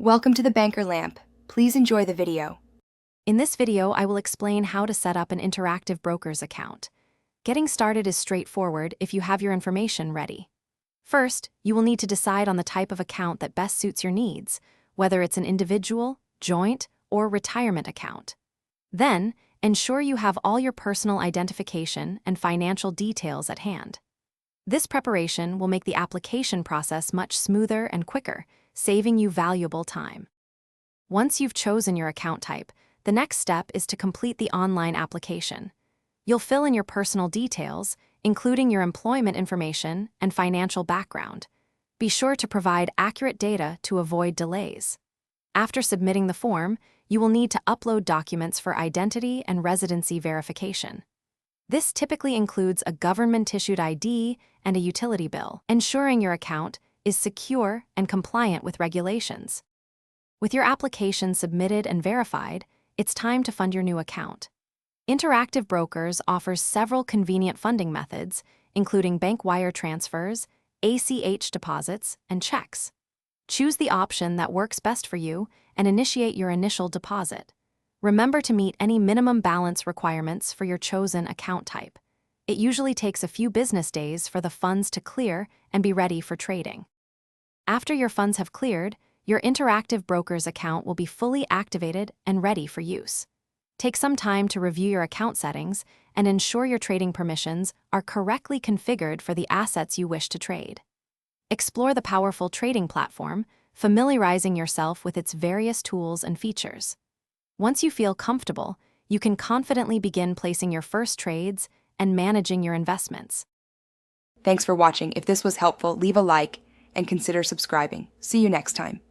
Welcome to the Banker Lamp. Please enjoy the video. In this video, I will explain how to set up an Interactive Brokers account. Getting started is straightforward if you have your information ready. First, you will need to decide on the type of account that best suits your needs, whether it's an individual, joint, or retirement account. Then, ensure you have all your personal identification and financial details at hand. This preparation will make the application process much smoother and quicker, saving you valuable time. Once you've chosen your account type, the next step is to complete the online application. You'll fill in your personal details, including your employment information and financial background. Be sure to provide accurate data to avoid delays. After submitting the form, you will need to upload documents for identity and residency verification. This typically includes a government-issued ID and a utility bill, ensuring your account is secure and compliant with regulations. With your application submitted and verified, it's time to fund your new account. Interactive Brokers offers several convenient funding methods, including bank wire transfers, ACH deposits, and checks. Choose the option that works best for you and initiate your initial deposit. Remember to meet any minimum balance requirements for your chosen account type. It usually takes a few business days for the funds to clear and be ready for trading. After your funds have cleared, your Interactive Brokers account will be fully activated and ready for use. Take some time to review your account settings and ensure your trading permissions are correctly configured for the assets you wish to trade. Explore the powerful trading platform, familiarizing yourself with its various tools and features. Once you feel comfortable, you can confidently begin placing your first trades and managing your investments. Thanks for watching. If this was helpful, leave a like and consider subscribing. See you next time.